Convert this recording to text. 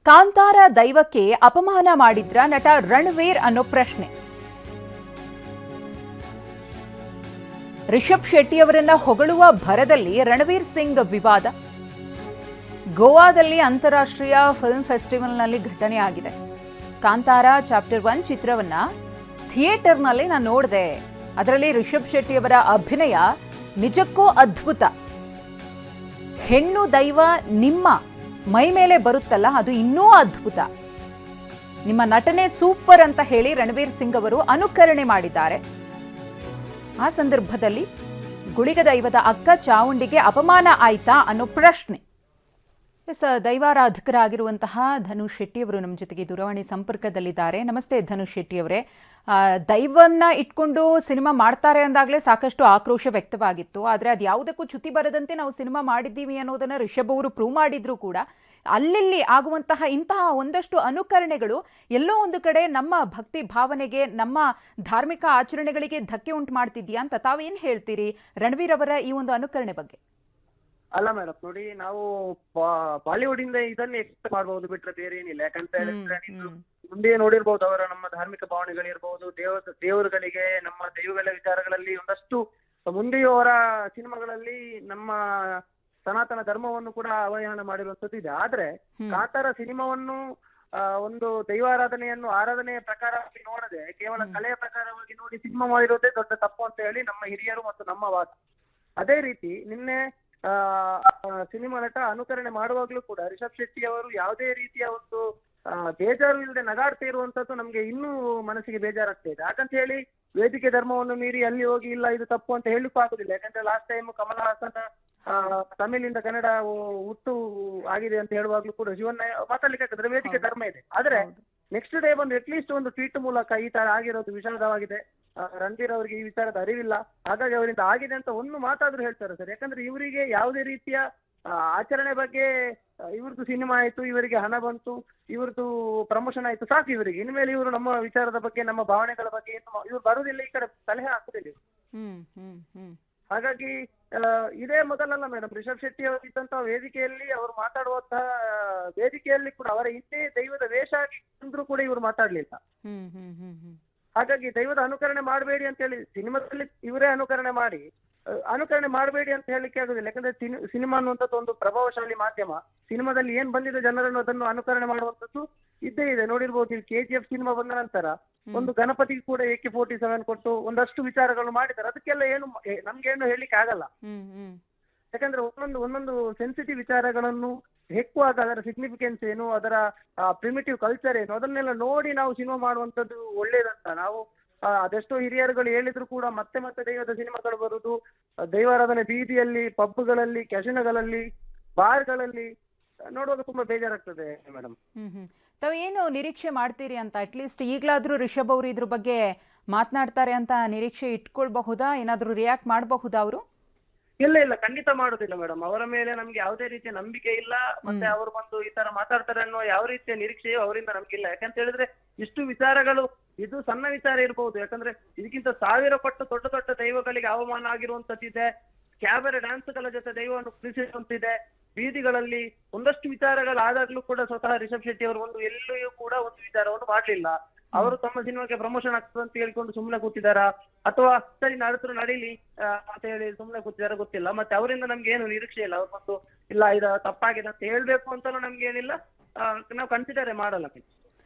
ಕಾಂತಾರ ದೈವಕ್ಕೆ ಅಪಮಾನ ಮಾಡಿದ್ರ ನಟ ರಣವೀರ್ ಅನ್ನೋ ಪ್ರಶ್ನೆ. ರಿಷಬ್ ಶೆಟ್ಟಿಯವರನ್ನ ಹೊಗಳುವ ಭರದಲ್ಲಿ ರಣವೀರ್ ಸಿಂಗ್ ವಿವಾದ. ಗೋವಾದಲ್ಲಿ ಅಂತಾರಾಷ್ಟ್ರೀಯ ಫಿಲ್ಮ್ ಫೆಸ್ಟಿವಲ್ನಲ್ಲಿ ಘಟನೆ ಆಗಿದೆ. ಕಾಂತಾರ ಚಾಪ್ಟರ್ 1 ಚಿತ್ರವನ್ನ ಥಿಯೇಟರ್ನಲ್ಲಿ ನಾನು ನೋಡಿದೆ. ಅದರಲ್ಲಿ ರಿಷಬ್ ಶೆಟ್ಟಿಯವರ ಅಭಿನಯ ನಿಜಕ್ಕೂ ಅದ್ಭುತ. ಹೆಣ್ಣು ದೈವ ನಿಮ್ಮ ಮೈ ಮೇಲೆ ಬರುತ್ತಲ್ಲ, ಅದು ಇನ್ನೂ ಅದ್ಭುತ. ನಿಮ್ಮ ನಟನೆ ಸೂಪರ್ ಅಂತ ಹೇಳಿ ರಣವೀರ್ ಸಿಂಗ್ ಅವರು ಅನುಕರಣೆ ಮಾಡಿದ್ದಾರೆ. ಆ ಸಂದರ್ಭದಲ್ಲಿ ಗುಳಿಗ ದೈವದ ಅಕ್ಕ ಚಾವುಂಡಿಗೆ ಅಪಮಾನ ಆಯ್ತಾ ಅನ್ನೋ ಪ್ರಶ್ನೆ. ದೈವಾರಾಧಕರಾಗಿರುವಂತಹ ಧನುಷ್ ಶೆಟ್ಟಿ ಅವರು ನಮ್ಮ ಜೊತೆಗೆ ದೂರವಾಣಿ ಸಂಪರ್ಕದಲ್ಲಿದ್ದಾರೆ. ನಮಸ್ತೆ ಧನುಷ್ ಶೆಟ್ಟಿ ಅವರೇ. ದೈವನ್ನ ಇಟ್ಕೊಂಡು ಸಿನಿಮಾ ಮಾಡ್ತಾರೆ ಅಂದಾಗಲೇ ಸಾಕಷ್ಟು ಆಕ್ರೋಶ ವ್ಯಕ್ತವಾಗಿತ್ತು. ಆದರೆ ಅದು ಯಾವುದಕ್ಕೂ ಚ್ಯುತಿ ಬರದಂತೆ ನಾವು ಸಿನಿಮಾ ಮಾಡಿದ್ದೀವಿ ಅನ್ನೋದನ್ನ ರಿಷಬ್ ಅವರು ಪ್ರೂವ್ ಮಾಡಿದ್ರು ಕೂಡ ಅಲ್ಲಿ ಆಗುವಂತಹ ಇಂತಹ ಒಂದಷ್ಟು ಅನುಕರಣೆಗಳು ಎಲ್ಲೋ ಒಂದು ಕಡೆ ನಮ್ಮ ಭಕ್ತಿ ಭಾವನೆಗೆ, ನಮ್ಮ ಧಾರ್ಮಿಕ ಆಚರಣೆಗಳಿಗೆ ಧಕ್ಕೆ ಉಂಟು ಮಾಡ್ತಿದ್ಯಾ ಅಂತ ತಾವೇನ್ ಹೇಳ್ತೀರಿ ರಣವೀರ್ ಅವರ ಈ ಒಂದು ಅನುಕರಣೆ ಬಗ್ಗೆ? ಅಲ್ಲ ಮೇಡಮ್, ನೋಡಿ, ನಾವು ಬಾಲಿವುಡ್ ಇಂದ ಇದನ್ನ ಎಕ್ಸ್ಪೆಕ್ಟ್ ಮಾಡಬಹುದು, ಬಿಟ್ರೆ ಬೇರೆ ಏನಿಲ್ಲ. ಯಾಕಂತ ಹೇಳಿದ್ರೆ ಮುಂದೆ ನೋಡಿರ್ಬಹುದು, ಅವರ ನಮ್ಮ ಧಾರ್ಮಿಕ ಭಾವನೆಗಳಿರ್ಬಹುದು, ದೇವರುಗಳಿಗೆ, ನಮ್ಮ ದೈವಗಳ ವಿಚಾರಗಳಲ್ಲಿ ಒಂದಷ್ಟು ಮುಂದೆಯೂ ಅವರ ಸಿನಿಮಾಗಳಲ್ಲಿ ನಮ್ಮ ಸನಾತನ ಧರ್ಮವನ್ನು ಕೂಡ ಅವಹೇಳನ ಮಾಡಿರುವಂತದ್ದು ಇದೆ. ಆದ್ರೆ ಕಾಂತಾರ ಸಿನಿಮಾವನ್ನು ಒಂದು ದೈವಾರಾಧನೆಯನ್ನು ಆರಾಧನೆಯ ಪ್ರಕಾರವಾಗಿ ನೋಡದೆ ಕೇವಲ ಕಲೆಯ ಪ್ರಕಾರವಾಗಿ ನೋಡಿ ಸಿನಿಮಾ ಮಾಡಿರೋದೇ ದೊಡ್ಡ ತಪ್ಪು ಅಂತ ಹೇಳಿ ನಮ್ಮ ಹಿರಿಯರು ಮತ್ತು ನಮ್ಮ ವಾದ. ಅದೇ ರೀತಿ ನಿನ್ನೆ ಸಿನಿಮಾ ನಟ ಅನುಕರಣೆ ಮಾಡುವಾಗ್ಲೂ ಕೂಡ ರಿಷಬ್ ಶೆಟ್ಟಿ ಅವರು ಯಾವುದೇ ರೀತಿಯ ಒಂದು ಬೇಜಾರು ಇಲ್ಲದೆ ನಗಾಡ್ತಾ ಇರುವಂತದ್ದು ನಮ್ಗೆ ಇನ್ನೂ ಮನಸ್ಸಿಗೆ ಬೇಜಾರಾಗ್ತಾ ಇದೆ. ಯಾಕಂತ ಹೇಳಿ ವೇದಿಕೆ ಧರ್ಮವನ್ನು ಮೀರಿ ಅಲ್ಲಿ ಹೋಗಿ ಇಲ್ಲ ಇದು ತಪ್ಪು ಅಂತ ಹೇಳಲಿಕ್ಕೂ ಆಗುದಿಲ್ಲ. ಯಾಕಂದ್ರೆ ಲಾಸ್ಟ್ ಟೈಮ್ ಕಮಲ್ ಹಾಸನ್ ತಮಿಳಿಂದ ಕನ್ನಡ ಹುಟ್ಟು ಆಗಿದೆ ಅಂತ ಹೇಳುವಾಗ್ಲೂ ಕೂಡ ಶಿವನ್ನ ಮಾತಾಡ್ಲಿಕ್ಕೆ ಆಗ್ತದೆ, ವೇದಿಕೆ ಧರ್ಮ ಇದೆ. ಆದ್ರೆ ನೆಕ್ಸ್ಟ್ ಡೇ ಬಂದು ಅಟ್ಲೀಸ್ಟ್ ಒಂದು ಟ್ವೀಟ್ ಮೂಲಕ ಈ ತರ ಆಗಿರೋದು ವಿಷಾದವಾಗಿದೆ, ರಣಧೀರ್ ಅವರಿಗೆ ಈ ವಿಚಾರದ ಅರಿವಿಲ್ಲ, ಹಾಗಾಗಿ ಅವರಿಂದ ಆಗಿದೆ ಅಂತ ಒಂದು ಮಾತಾದ್ರೂ ಹೇಳ್ತಾರೆ ಸರ್. ಯಾಕಂದ್ರೆ ಇವರಿಗೆ ಯಾವುದೇ ರೀತಿಯ ಆಚರಣೆ ಬಗ್ಗೆ, ಇವ್ರದ್ದು ಸಿನಿಮಾ ಆಯ್ತು, ಇವರಿಗೆ ಹಣ ಬಂತು, ಇವ್ರದ್ದು ಪ್ರಮೋಷನ್ ಆಯ್ತು, ಸಾಕು ಇವರಿಗೆ. ಇನ್ಮೇಲೆ ಇವರು ನಮ್ಮ ವಿಚಾರದ ಬಗ್ಗೆ, ನಮ್ಮ ಭಾವನೆಗಳ ಬಗ್ಗೆ ಇವ್ರು ಬರುದಿಲ್ಲ, ಈ ಕಡೆ ಸಲಹೆ ಹಾಕುದಿಲ್ಲ. ಹಾಗಾಗಿ ಇದೇ ಮೊದಲಲ್ಲ ಮೇಡಮ್, ರಿಷಬ್ ಶೆಟ್ಟಿ ಅವರು ಇದ್ದಂತಹ ವೇದಿಕೆಯಲ್ಲಿ ಅವರು ಮಾತಾಡುವಂತಹ ವೇದಿಕೆಯಲ್ಲಿ ಕೂಡ ಅವರ ಹಿಂದೆ ದೈವದ ವೇಷ ಆಗಿ ಅಂದ್ರೂ ಕೂಡ ಇವರು ಮಾತಾಡ್ಲಿಲ್ಲ. ಹಾಗಾಗಿ ದೈವದ ಅನುಕರಣೆ ಮಾಡಬೇಡಿ ಅಂತ ಹೇಳಿ ಸಿನಿಮಾದಲ್ಲಿ ಇವರೇ ಅನುಕರಣೆ ಮಾಡಬೇಡಿ ಅಂತ ಹೇಳಲಿಕ್ಕೆ ಆಗುದಿಲ್ಲ. ಯಾಕಂದ್ರೆ ಸಿನಿಮಾ ಅನ್ನುವಂಥದ್ದು ಒಂದು ಪ್ರಭಾವಶಾಲಿ ಮಾಧ್ಯಮ. ಸಿನಿಮಾದಲ್ಲಿ ಏನ್ ಬಂದಿದೆ ಜನರನ್ನು ಅದನ್ನು ಅನುಕರಣೆ ಮಾಡುವಂಥದ್ದು ಇದ್ದೇ ಇದೆ. ನೋಡಿರ್ಬೋದು, KGF ಸಿನಿಮಾ ಬಂದ ನಂತರ ಒಂದು ಗಣಪತಿಗೆ ಕೂಡ AK-47 ಕೊಟ್ಟು ಒಂದಷ್ಟು ವಿಚಾರಗಳು ಮಾಡಿದ್ದಾರೆ. ಅದಕ್ಕೆಲ್ಲ ನಮ್ಗೇನು ಹೇಳಲಿಕ್ಕೆ ಆಗಲ್ಲ. ಯಾಕಂದ್ರೆ ಒಂದೊಂದು ಸೆನ್ಸಿಟಿವ್ ವಿಚಾರಗಳನ್ನು ಹೆಕ್ಕುವಾಗ ಅದರ ಸಿಗ್ನಿಫಿಕೆನ್ಸ್ ಏನು, ಅದರ ಪ್ರಿಮಿಟಿವ್ ಕಲ್ಚರ್ ಏನು, ಅದನ್ನೆಲ್ಲ ನೋಡಿ ನಾವು ಸಿನಿಮಾ ಮಾಡುವಂತದ್ದು ಒಳ್ಳೇದಂತ. ನಾವು ಅದೆಷ್ಟೋ ಹಿರಿಯರುಗಳು ಹೇಳಿದ್ರು ಕೂಡ ಮತ್ತೆ ಮತ್ತೆ ದೈವದ ಸಿನಿಮಾಗಳು ಬರುದು, ದೈವಾರಾಧನೆ ಬೀದಿಯಲ್ಲಿ, ಪಬ್ಗಳಲ್ಲಿ, ಕ್ಯಾಸಿನೋಗಳಲ್ಲಿ, ಬಾರ್ಗಳಲ್ಲಿ ನೋಡುವಾಗ ತುಂಬಾ ಬೇಜಾರಾಗ್ತದೆ ಮೇಡಮ್. ತಾವು ಏನು ನಿರೀಕ್ಷೆ ಮಾಡ್ತೀರಿ ಅಂತ? ಅಟ್ಲೀಸ್ಟ್ ಈಗಲಾದ್ರೂ ರಿಷಬ್ ಅವರು ಇದ್ರ ಬಗ್ಗೆ ಮಾತನಾಡ್ತಾರೆ ಅಂತ ನಿರೀಕ್ಷೆ ಇಟ್ಕೊಳ್ಬಹುದಾ? ಏನಾದ್ರೂ ರಿಯಾಕ್ಟ್ ಮಾಡಬಹುದಾ ಅವರು? ಇಲ್ಲ, ಖಂಡಿತ ಮಾಡೋದಿಲ್ಲ ಮೇಡಮ್. ಅವರ ಮೇಲೆ ನಮ್ಗೆ ಯಾವುದೇ ರೀತಿಯ ನಂಬಿಕೆ ಇಲ್ಲ. ಮತ್ತೆ ಅವರು ಬಂದು ಈ ತರ ಮಾತಾಡ್ತಾರೆ ಅನ್ನೋ ಯಾವ ರೀತಿಯ ನಿರೀಕ್ಷೆಯೂ ಅವರಿಂದ ನಮ್ಗಿಲ್ಲ. ಯಾಕಂತ ಹೇಳಿದ್ರೆ ಇಷ್ಟು ವಿಚಾರಗಳು, ಇದು ಸಣ್ಣ ವಿಚಾರ ಇರಬಹುದು. ಯಾಕಂದ್ರೆ ಇದಕ್ಕಿಂತ 1000 ಪಟ್ಟು ದೊಡ್ಡ ದೊಡ್ಡ ದೈವಗಳಿಗೆ ಅವಮಾನ ಆಗಿರುವಂತದ್ದಿದೆ. ಕ್ಯಾಬರೆ ಡ್ಯಾನ್ಸ್ಗಳ ಜೊತೆ ದೈವವನ್ನು ಕುರಿಸುವಂತಿದೆ. ಬೀದಿಗಳಲ್ಲಿ ಒಂದಷ್ಟು ವಿಚಾರಗಳಾದಾಗ್ಲೂ ಕೂಡ ಸ್ವತಃ ರಿಷಬ್ ಶೆಟ್ಟಿ ಅವರು ಎಲ್ಲಿಯೂ ಕೂಡ ಒಂದು ವಿಚಾರವನ್ನು ಮಾಡ್ಲಿಲ್ಲ. ಅವರು ತಮ್ಮ ಸಿನಿಮಾಕ್ಕೆ ಪ್ರಮೋಷನ್ ಆಗ್ತದೆ ಅಂತ ಹೇಳ್ಕೊಂಡು ಸುಮ್ಮನೆ ಕೂತಿದಾರ, ಅಥವಾ ಸರಿ ನಡೆದ್ರು ನಡೀಲಿ ಅಂತ ಹೇಳಿ ಸುಮ್ಮನೆ ಕೂತಿದಾರ ಗೊತ್ತಿಲ್ಲ. ಮತ್ತೆ ಅವರಿಂದ ನಮ್ಗೆ ಏನು ನಿರೀಕ್ಷೆ ಇಲ್ಲ. ಅವ್ರು ಮತ್ತು ಇಲ್ಲ ಇದು ತಪ್ಪಾಗಿದೆ ಅಂತ ಹೇಳ್ಬೇಕು ಅಂತಾನು ನಮ್ಗೆ ಏನಿಲ್ಲ, ನಾವು ಕನ್ಸಿಡರೇ ಮಾಡಲ್ಲ.